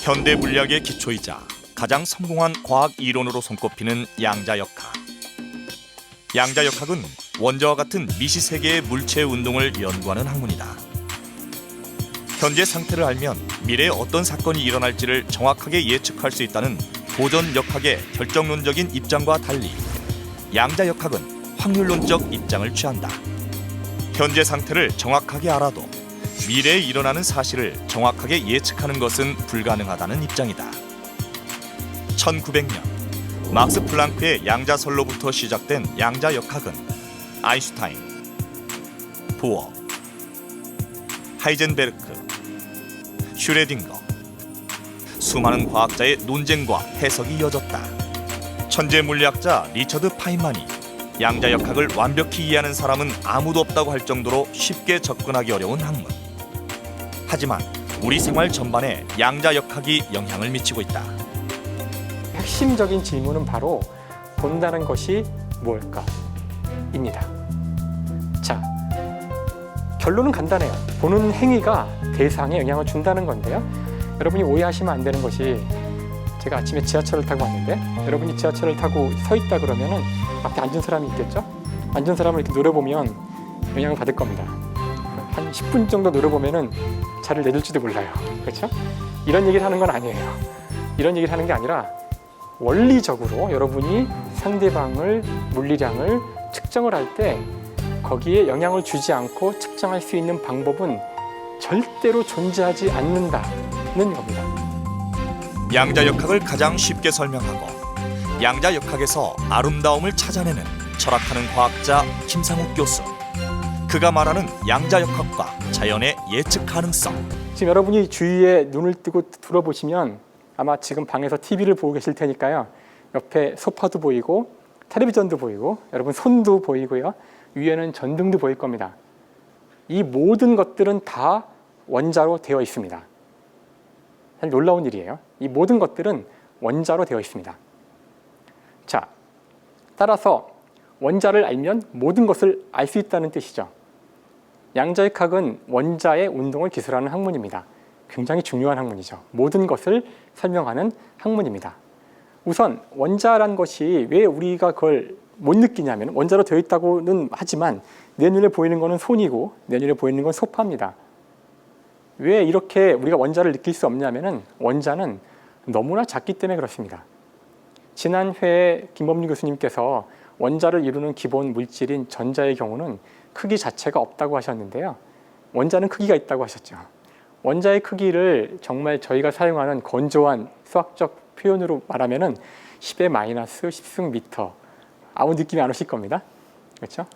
현대 물리학의 기초이자 가장 성공한 과학 이론으로 손꼽히는 양자역학. 양자역학은 원자와 같은 미시세계의 물체 운동을 연구하는 학문이다. 현재 상태를 알면 미래에 어떤 사건이 일어날지를 정확하게 예측할 수 있다는 고전역학의 결정론적인 입장과 달리 양자역학은 확률론적 입장을 취한다. 현재 상태를 정확하게 알아도 미래에 일어나는 사실을 정확하게 예측하는 것은 불가능하다는 입장이다. 1900년 막스 플랑크의 양자설로부터 시작된 양자역학은 아인슈타인, 보어, 하이젠베르크, 슈레딩거, 수많은 과학자의 논쟁과 해석이 이어졌다. 천재 물리학자 리처드 파인만이 양자역학을 완벽히 이해하는 사람은 아무도 없다고 할 정도로 쉽게 접근하기 어려운 학문. 하지만 우리 생활 전반에 양자역학이 영향을 미치고 있다. 핵심적인 질문은 바로 본다는 것이 무엇일까? 입니다. 자, 결론은 간단해요. 보는 행위가 대상에 영향을 준다는 건데요. 여러분이 오해하시면 안 되는 것이, 제가 아침에 지하철을 타고 왔는데 여러분이 지하철을 타고 서 있다 그러면은 앞에 앉은 사람이 있겠죠? 앉은 사람을 이렇게 노려보면 영향을 받을 겁니다. 한 10분 정도 노려보면은 차를 내줄지도 몰라요. 그렇죠? 이런 얘기를 하는 건 아니에요. 이런 얘기를 하는 게 아니라 원리적으로 여러분이 상대방을, 물리량을 측정을 할 때 거기에 영향을 주지 않고 측정할 수 있는 방법은 절대로 존재하지 않는다는 겁니다. 양자역학을 가장 쉽게 설명하고 양자역학에서 아름다움을 찾아내는 철학하는 과학자 김상욱 교수. 그가 말하는 양자역학과 자연의 예측 가능성. 지금 여러분이 주위에 눈을 뜨고 둘러보시면 아마 지금 방에서 TV를 보고 계실 테니까요. 옆에 소파도 보이고 텔레비전도 보이고 여러분 손도 보이고요. 위에는 전등도 보일 겁니다. 이 모든 것들은 다 원자로 되어 있습니다. 사실 놀라운 일이에요. 이 모든 것들은 원자로 되어 있습니다. 자, 따라서 원자를 알면 모든 것을 알 수 있다는 뜻이죠. 양자역학은 원자의 운동을 기술하는 학문입니다. 굉장히 중요한 학문이죠. 모든 것을 설명하는 학문입니다. 우선 원자란 것이 왜 우리가 그걸 못 느끼냐면, 원자로 되어 있다고는 하지만 내 눈에 보이는 것은 손이고 내 눈에 보이는 건 소파입니다. 왜 이렇게 우리가 원자를 느낄 수 없냐면 원자는 너무나 작기 때문에 그렇습니다. 지난 회에 김범민 교수님께서 원자를 이루는 기본 물질인 전자의 경우는 크기 자체가 없다고 하셨는데요. 원자는 크기가 있다고 하셨죠. 원자의 크기를 정말 저희가 사용하는 건조한 수학적 표현으로 말하면 10의 마이너스 10승 미터. 아무 느낌이 안 오실 겁니다. 그렇죠?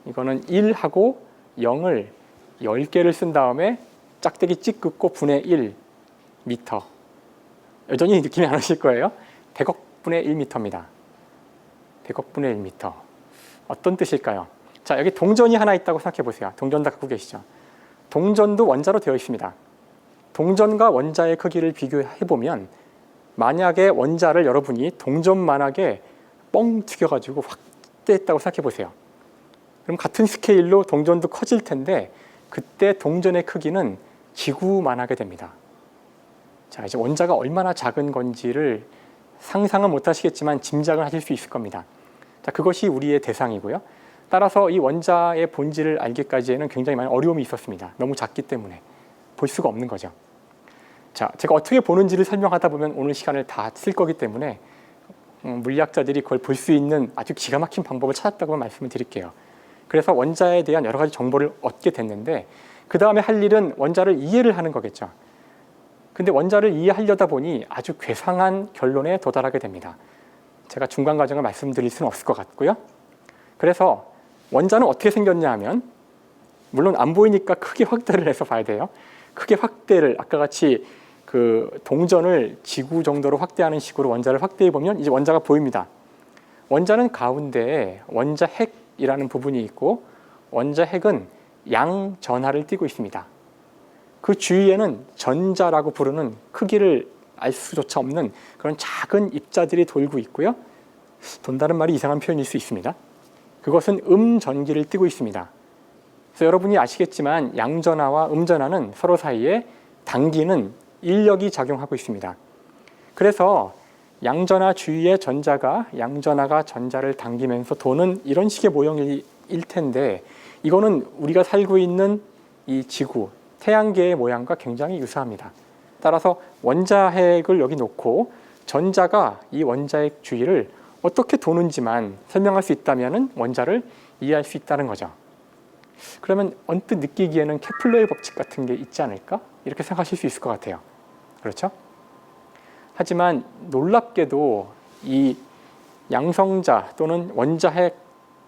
이거는 1하고 0을 10개를 쓴 다음에 짝대기 찍 긋고 분의 1 미터. 여전히 느낌이 안 오실 거예요. 100억 분의 1 미터입니다. 100억 분의 1 미터. 어떤 뜻일까요? 자, 여기 동전이 하나 있다고 생각해 보세요. 동전 다 갖고 계시죠? 동전도 원자로 되어 있습니다. 동전과 원자의 크기를 비교해 보면 만약에 원자를 여러분이 동전만하게 뻥 튀겨가지고 확대했다고 생각해 보세요. 그럼 같은 스케일로 동전도 커질 텐데 그때 동전의 크기는 지구만하게 됩니다. 자, 이제 원자가 얼마나 작은 건지를 상상은 못 하시겠지만 짐작은 하실 수 있을 겁니다. 자, 그것이 우리의 대상이고요. 따라서 이 원자의 본질을 알기까지에는 굉장히 많은 어려움이 있었습니다. 너무 작기 때문에 볼 수가 없는 거죠. 자, 제가 어떻게 보는지를 설명하다 보면 오늘 시간을 다 쓸 거기 때문에 물리학자들이 그걸 볼 수 있는 아주 기가 막힌 방법을 찾았다고 말씀을 드릴게요. 그래서 원자에 대한 여러 가지 정보를 얻게 됐는데 그 다음에 할 일은 원자를 이해를 하는 거겠죠. 근데 원자를 이해하려다 보니 아주 괴상한 결론에 도달하게 됩니다. 제가 중간 과정을 말씀드릴 수는 없을 것 같고요. 그래서 원자는 어떻게 생겼냐 하면, 물론 안 보이니까 크게 확대를 해서 봐야 돼요. 크게 확대를, 아까 같이 그 동전을 지구 정도로 확대하는 식으로 원자를 확대해 보면 이제 원자가 보입니다. 원자는 가운데에 원자 핵이라는 부분이 있고 원자 핵은 양전하를 띠고 있습니다. 그 주위에는 전자라고 부르는 크기를 알 수조차 없는 그런 작은 입자들이 돌고 있고요. 돈다는 말이 이상한 표현일 수 있습니다. 그것은 음전기를 띠고 있습니다. 그래서 여러분이 아시겠지만 양전하와 음전하는 서로 사이에 단기는 인력이 작용하고 있습니다. 그래서 양전하 주위의 전자가 양전하가 전자를 당기면서 도는 이런 식의 모형일 텐데 이거는 우리가 살고 있는 이 지구, 태양계의 모양과 굉장히 유사합니다. 따라서 원자핵을 여기 놓고 전자가 이 원자핵 주위를 어떻게 도는지만 설명할 수 있다면 원자를 이해할 수 있다는 거죠. 그러면 언뜻 느끼기에는 케플러의 법칙 같은 게 있지 않을까? 이렇게 생각하실 수 있을 것 같아요. 그렇죠? 하지만 놀랍게도 이 양성자 또는 원자핵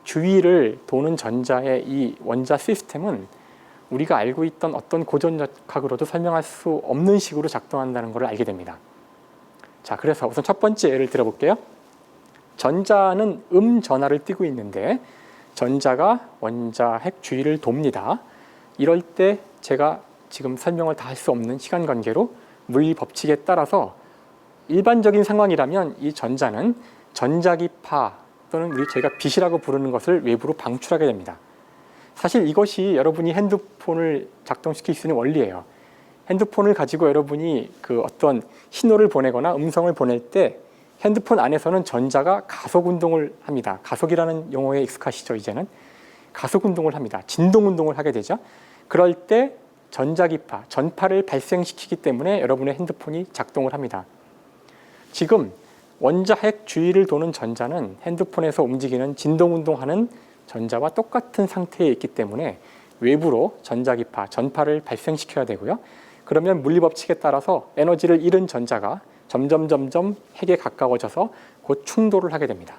주위를 도는 전자의 이 원자 시스템은 우리가 알고 있던 어떤 고전역학으로도 설명할 수 없는 식으로 작동한다는 것을 알게 됩니다. 자, 그래서 우선 첫 번째 예를 들어볼게요. 전자는 전하를 띠고 있는데 전자가 원자핵 주위를 돕니다. 이럴 때 제가 지금 설명을 다 할 수 없는 시간 관계로 물리 법칙에 따라서 일반적인 상황이라면 이 전자는 전자기파 또는 저희가 빛이라고 부르는 것을 외부로 방출하게 됩니다. 사실 이것이 여러분이 핸드폰을 작동시킬 수 있는 원리예요. 핸드폰을 가지고 여러분이 그 어떤 신호를 보내거나 음성을 보낼 때 핸드폰 안에서는 전자가 가속 운동을 합니다. 가속이라는 용어에 익숙하시죠, 이제는? 가속 운동을 합니다. 진동 운동을 하게 되죠. 그럴 때 전자기파, 전파를 발생시키기 때문에 여러분의 핸드폰이 작동을 합니다. 지금 원자핵 주위를 도는 전자는 핸드폰에서 움직이는 진동 운동하는 전자와 똑같은 상태에 있기 때문에 외부로 전자기파, 전파를 발생시켜야 되고요. 그러면 물리법칙에 따라서 에너지를 잃은 전자가 점점 핵에 가까워져서 곧 충돌을 하게 됩니다.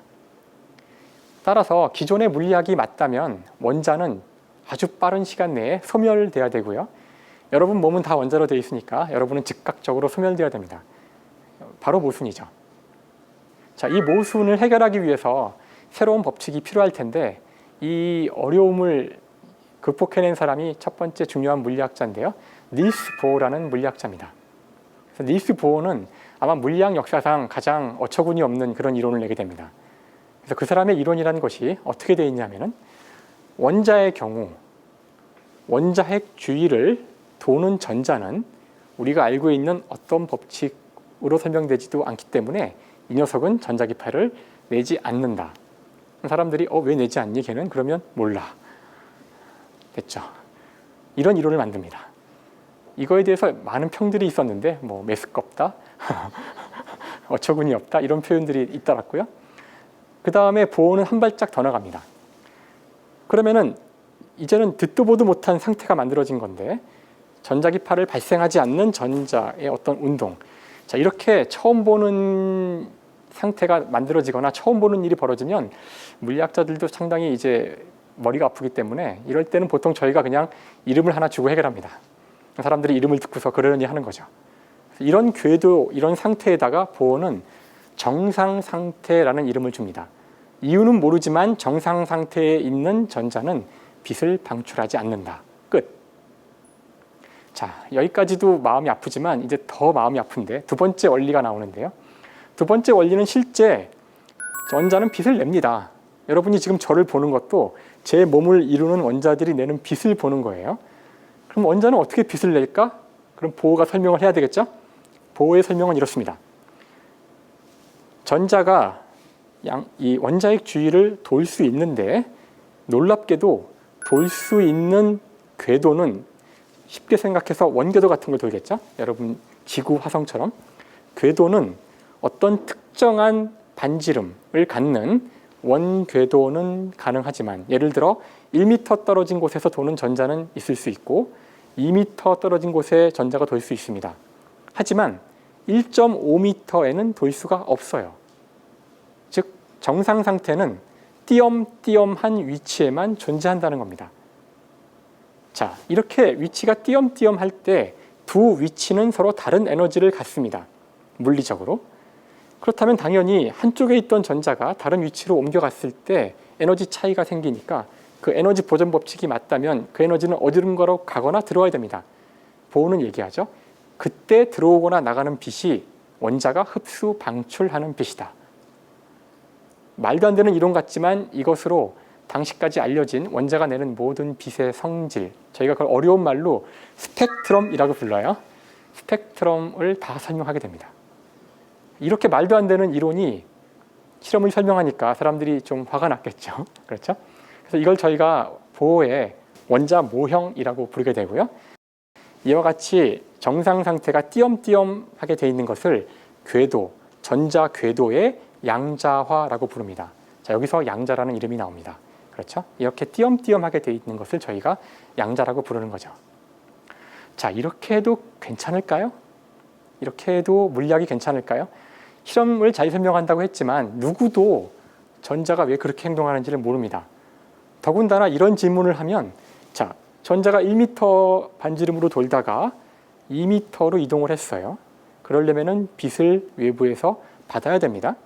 따라서 기존의 물리학이 맞다면 원자는 아주 빠른 시간 내에 소멸돼야 되고요. 여러분 몸은 다 원자로 되어 있으니까 여러분은 즉각적으로 소멸돼야 됩니다. 바로 모순이죠. 자, 이 모순을 해결하기 위해서 새로운 법칙이 필요할 텐데 이 어려움을 극복해낸 사람이 첫 번째 중요한 물리학자인데요. 닐스 보어라는 물리학자입니다. 그래서 닐스 보어는 아마 물리학 역사상 가장 어처구니 없는 그런 이론을 내게 됩니다. 그래서 그 사람의 이론이라는 것이 어떻게 되어 있냐면은 원자의 경우 원자핵 주위를 도는 전자는 우리가 알고 있는 어떤 법칙으로 설명되지도 않기 때문에 이 녀석은 전자기파를 내지 않는다. 사람들이 왜 내지 않니 걔는? 그러면 몰라. 됐죠. 이런 이론을 만듭니다. 이거에 대해서 많은 평들이 있었는데 뭐 메스껍다, 어처구니 없다 이런 표현들이 있더라고요. 그 다음에 보어는 한 발짝 더 나갑니다. 그러면은 이제는 듣도 보도 못한 상태가 만들어진 건데 전자기파를 발생하지 않는 전자의 어떤 운동, 자 이렇게 처음 보는 상태가 만들어지거나 처음 보는 일이 벌어지면 물리학자들도 상당히 이제 머리가 아프기 때문에 이럴 때는 보통 저희가 그냥 이름을 하나 주고 해결합니다. 사람들이 이름을 듣고서 그러려니 하는 거죠. 이런 궤도, 이런 상태에다가 보어는 정상 상태라는 이름을 줍니다. 이유는 모르지만 정상 상태에 있는 전자는 빛을 방출하지 않는다. 끝. 자, 여기까지도 마음이 아프지만 이제 더 마음이 아픈데 두 번째 원리가 나오는데요. 두 번째 원리는 실제 원자는 빛을 냅니다. 여러분이 지금 저를 보는 것도 제 몸을 이루는 원자들이 내는 빛을 보는 거예요. 그럼 원자는 어떻게 빛을 낼까? 그럼 보어가 설명을 해야 되겠죠? 보어의 설명은 이렇습니다. 전자가 이 원자핵 주위를 돌 수 있는데 놀랍게도 돌 수 있는 궤도는 쉽게 생각해서 원궤도 같은 걸 돌겠죠? 여러분 지구, 화성처럼 궤도는 어떤 특정한 반지름을 갖는 원궤도는 가능하지만 예를 들어 1m 떨어진 곳에서 도는 전자는 있을 수 있고 2m 떨어진 곳에 전자가 돌 수 있습니다. 하지만 1.5m에는 돌 수가 없어요. 즉 정상 상태는 띄엄띄엄한 위치에만 존재한다는 겁니다. 자, 이렇게 위치가 띄엄띄엄할 때 두 위치는 서로 다른 에너지를 갖습니다. 물리적으로. 그렇다면 당연히 한쪽에 있던 전자가 다른 위치로 옮겨갔을 때 에너지 차이가 생기니까 그 에너지 보존 법칙이 맞다면 그 에너지는 어디론가로 가거나 들어와야 됩니다. 보어는 얘기하죠. 그때 들어오거나 나가는 빛이 원자가 흡수 방출하는 빛이다. 말도 안 되는 이론 같지만 이것으로 당시까지 알려진 원자가 내는 모든 빛의 성질, 저희가 그걸 어려운 말로 스펙트럼이라고 불러요. 스펙트럼을 다 설명하게 됩니다. 이렇게 말도 안 되는 이론이 실험을 설명하니까 사람들이 좀 화가 났겠죠. 그렇죠? 그래서 이걸 저희가 보호의 원자 모형이라고 부르게 되고요. 이와 같이 정상 상태가 띄엄띄엄하게 되어 있는 것을 궤도, 전자 궤도의 양자화라고 부릅니다. 자, 여기서 양자라는 이름이 나옵니다. 그렇죠? 이렇게 띄엄띄엄하게 되어 있는 것을 저희가 양자라고 부르는 거죠. 자, 이렇게 해도 괜찮을까요? 이렇게 해도 물리학이 괜찮을까요? 실험을 잘 설명한다고 했지만 누구도 전자가 왜 그렇게 행동하는지를 모릅니다. 더군다나 이런 질문을 하면 자, 전자가 1m 반지름으로 돌다가 2m로 이동을 했어요. 그러려면은 빛을 외부에서 받아야 됩니다.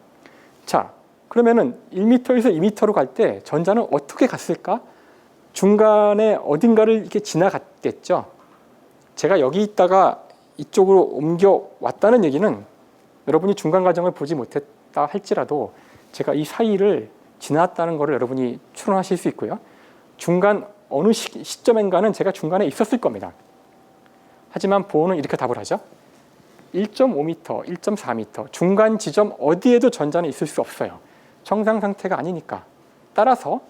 자, 그러면은 1m에서 2m로 갈 때 전자는 어떻게 갔을까? 중간에 어딘가를 이렇게 지나갔겠죠. 제가 여기 있다가 이쪽으로 옮겨 왔다는 얘기는 여러분이 중간 과정을 보지 못했다 할지라도 제가 이 사이를 지났다는 것을 여러분이 추론하실 수 있고요. 중간 어느 시점인가는 제가 중간에 있었을 겁니다. 하지만 보호는 이렇게 답을 하죠. 1.5m, 1.4m 중간 지점 어디에도 전자는 있을 수 없어요. 정상 상태가 아니니까. 따라서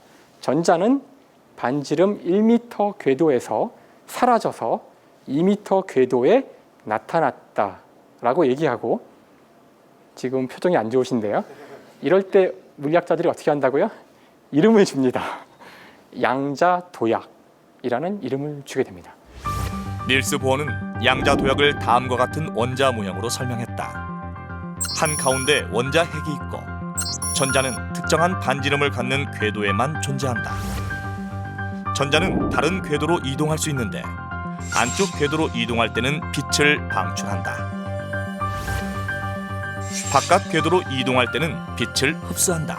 전자는 반지름 1m 궤도에서 사라져서 2m 궤도에 나타났다라고 얘기하고 지금 표정이 안 좋으신데요. 이럴 때 물리학자들이 어떻게 한다고요? 이름을 줍니다. 양자도약이라는 이름을 주게 됩니다. 닐스 보어는 양자도약을 다음과 같은 원자 모형으로 설명했다. 한가운데 원자 핵이 있고 전자는 특정한 반지름을 갖는 궤도에만 존재한다. 전자는 다른 궤도로 이동할 수 있는데 안쪽 궤도로 이동할 때는 빛을 방출한다. 바깥 궤도로 이동할 때는 빛을 흡수한다.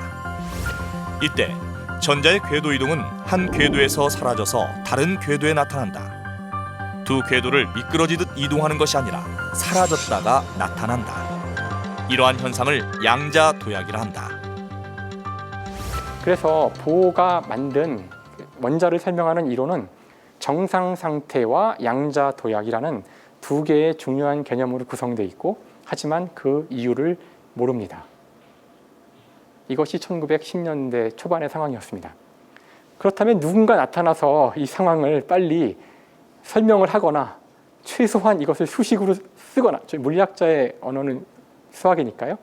이때 전자의 궤도 이동은 한 궤도에서 사라져서 다른 궤도에 나타난다. 두 궤도를 미끄러지듯 이동하는 것이 아니라 사라졌다가 나타난다. 이러한 현상을 양자도약이라 한다. 그래서 보호가 만든 원자를 설명하는 이론은 정상 상태와 양자도약이라는 두 개의 중요한 개념으로 구성되어 있고 하지만 그 이유를 모릅니다. 이것이 1910년대 초반의 상황이었습니다. 그렇다면 누군가 나타나서 이 상황을 빨리 설명을 하거나 최소한 이것을 수식으로 쓰거나 저희 물리학자의 언어는 수학이니까요.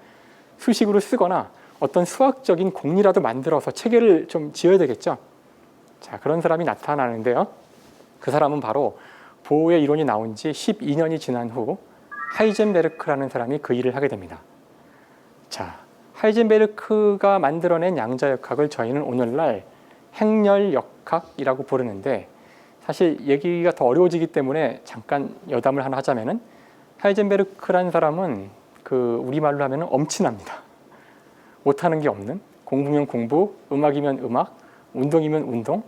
수식으로 쓰거나 어떤 수학적인 공리라도 만들어서 체계를 좀 지어야 되겠죠. 자, 그런 사람이 나타나는데요. 그 사람은 바로 보호의 이론이 나온 지 12년이 지난 후 하이젠베르크라는 사람이 그 일을 하게 됩니다. 자, 하이젠베르크가 만들어낸 양자역학을 저희는 오늘날 행렬역학이라고 부르는데 사실 얘기가 더 어려워지기 때문에 잠깐 여담을 하나 하자면은 하이젠베르크라는 사람은 그 우리말로 하면은 엄친합니다. 못하는 게 없는 공부면 공부, 음악이면 음악, 운동이면 운동.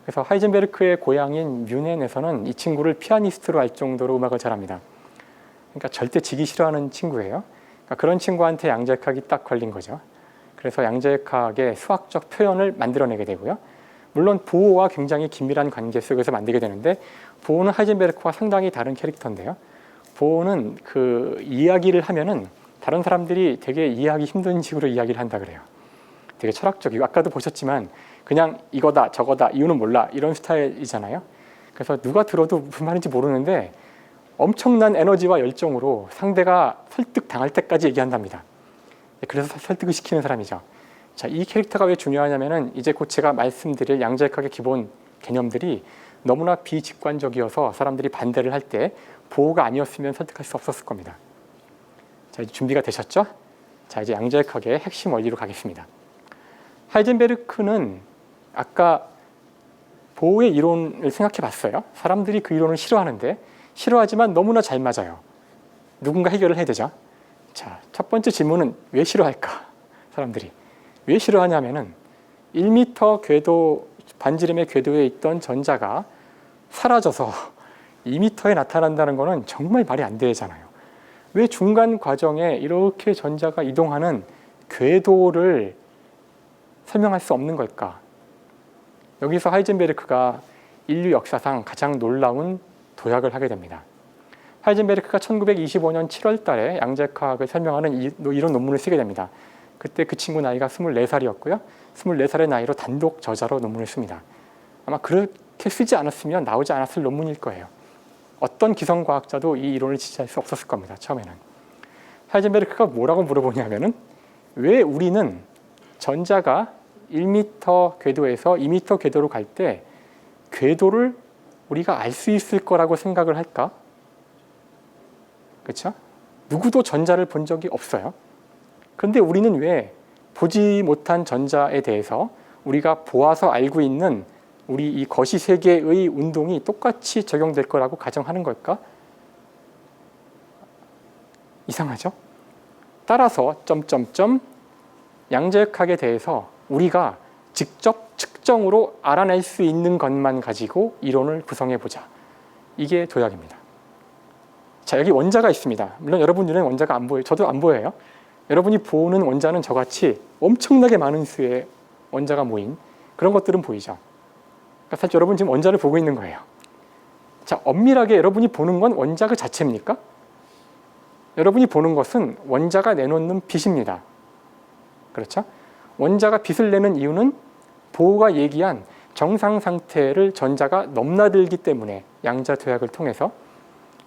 그래서 하이젠베르크의 고향인 뮌헨에서는 이 친구를 피아니스트로 할 정도로 음악을 잘합니다. 그러니까 절대 지기 싫어하는 친구예요. 그러니까 그런 친구한테 양자역학이 딱 걸린 거죠. 그래서 양자역학의 수학적 표현을 만들어내게 되고요. 물론 보호와 굉장히 긴밀한 관계 속에서 만들게 되는데 보호는 하이젠베르크와 상당히 다른 캐릭터인데요. 보호는 그 이야기를 하면은 다른 사람들이 되게 이해하기 힘든 식으로 이야기를 한다 그래요. 되게 철학적이고 아까도 보셨지만 그냥 이거다 저거다 이유는 몰라 이런 스타일이잖아요. 그래서 누가 들어도 무슨 말인지 모르는데 엄청난 에너지와 열정으로 상대가 설득당할 때까지 얘기한답니다. 그래서 설득을 시키는 사람이죠. 자, 이 캐릭터가 왜 중요하냐면은 이제 곧 제가 말씀드릴 양자역학의 기본 개념들이 너무나 비직관적이어서 사람들이 반대를 할 때 보호가 아니었으면 설득할 수 없었을 겁니다. 자, 이제 준비가 되셨죠? 자, 이제 양자역학의 핵심 원리로 가겠습니다. 하이젠베르크는 아까 보호의 이론을 생각해 봤어요. 사람들이 그 이론을 싫어하는데 싫어하지만 너무나 잘 맞아요. 누군가 해결을 해야 되죠. 자, 첫 번째 질문은 왜 싫어할까? 사람들이. 왜 싫어하냐면은 1m 궤도, 반지름의 궤도에 있던 전자가 사라져서 2m에 나타난다는 것은 정말 말이 안 되잖아요. 왜 중간 과정에 이렇게 전자가 이동하는 궤도를 설명할 수 없는 걸까? 여기서 하이젠베르크가 인류 역사상 가장 놀라운 도약을 하게 됩니다. 하이젠베르크가 1925년 7월 달에 양자역학을 설명하는 이런 논문을 쓰게 됩니다. 그때 그 친구 나이가 24살이었고요. 24살의 나이로 단독 저자로 논문을 씁니다. 아마 그렇게 쓰지 않았으면 나오지 않았을 논문일 거예요. 어떤 기성과학자도 이 이론을 지지할 수 없었을 겁니다. 처음에는. 하이젠베르크가 뭐라고 물어보냐면은 왜 우리는 전자가 1m 궤도에서 2m 궤도로 갈 때 궤도를 우리가 알 수 있을 거라고 생각을 할까? 그렇죠? 누구도 전자를 본 적이 없어요. 그런데 우리는 왜 보지 못한 전자에 대해서 우리가 보아서 알고 있는 우리 이 거시 세계의 운동이 똑같이 적용될 거라고 가정하는 걸까? 이상하죠? 따라서 양자역학에 대해서 우리가 직접 측정으로 알아낼 수 있는 것만 가지고 이론을 구성해 보자. 이게 도약입니다. 자, 여기 원자가 있습니다. 물론 여러분 눈에는 원자가 안 보여요. 저도 안 보여요. 여러분이 보는 원자는 저같이 엄청나게 많은 수의 원자가 모인 그런 것들은 보이죠. 그러니까 사실 여러분 지금 원자를 보고 있는 거예요. 자, 엄밀하게 여러분이 보는 건 원자 그 자체입니까? 여러분이 보는 것은 원자가 내놓는 빛입니다. 그렇죠? 원자가 빛을 내는 이유는 보호가 얘기한 정상 상태를 전자가 넘나들기 때문에 양자 도약을 통해서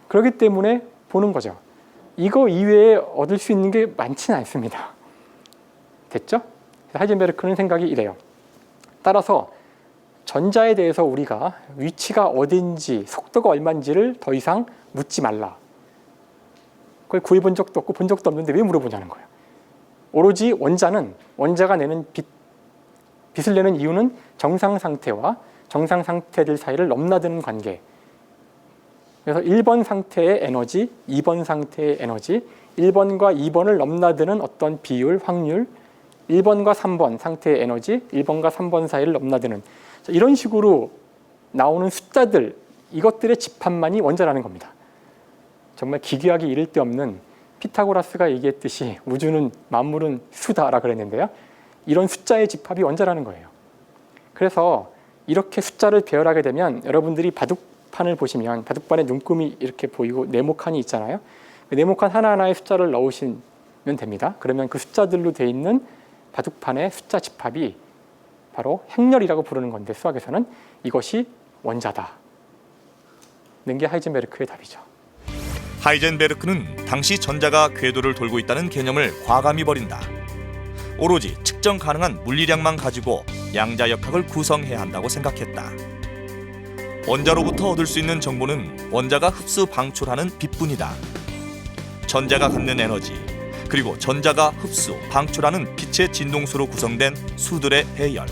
그렇기 때문에 보는 거죠. 이거 이외에 얻을 수 있는 게 많지는 않습니다. 됐죠? 하이젠베르크는 생각이 이래요. 따라서 전자에 대해서 우리가 위치가 어딘지 속도가 얼마인지를 더 이상 묻지 말라. 그걸 구해본 적도 없고 본 적도 없는데 왜 물어보냐는 거예요. 오로지 원자가 내는 빛을 내는 이유는 정상 상태와 정상 상태들 사이를 넘나드는 관계. 그래서 1번 상태의 에너지, 2번 상태의 에너지, 1번과 2번을 넘나드는 어떤 비율, 확률, 1번과 3번 상태의 에너지, 1번과 3번 사이를 넘나드는 이런 식으로 나오는 숫자들, 이것들의 집합만이 원자라는 겁니다. 정말 기괴하기 이를 데 없는 피타고라스가 얘기했듯이 우주는 만물은 수다라 그랬는데요. 이런 숫자의 집합이 원자라는 거예요. 그래서 이렇게 숫자를 배열하게 되면 여러분들이 바둑판을 보시면 바둑판에 눈금이 이렇게 보이고 네모칸이 있잖아요. 그 네모칸 하나하나의 숫자를 넣으시면 됩니다. 그러면 그 숫자들로 돼 있는 바둑판의 숫자 집합이 바로 행렬이라고 부르는 건데 수학에서는 이것이 원자다. 는 게 하이젠베르크의 답이죠. 하이젠베르크는 당시 전자가 궤도를 돌고 있다는 개념을 과감히 버린다. 오로지 측정 가능한 물리량만 가지고 양자역학을 구성해야 한다고 생각했다. 원자로부터 얻을 수 있는 정보는 원자가 흡수 방출하는 빛뿐이다. 전자가 갖는 에너지, 그리고 전자가 흡수, 방출하는 빛의 진동수로 구성된 수들의 배열.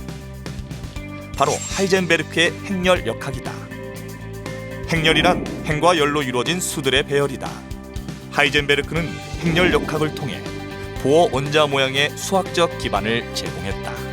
바로 하이젠베르크의 행렬 역학이다. 행렬이란 행과 열로 이루어진 수들의 배열이다. 하이젠베르크는 행렬 역학을 통해 보어 원자 모양의 수학적 기반을 제공했다.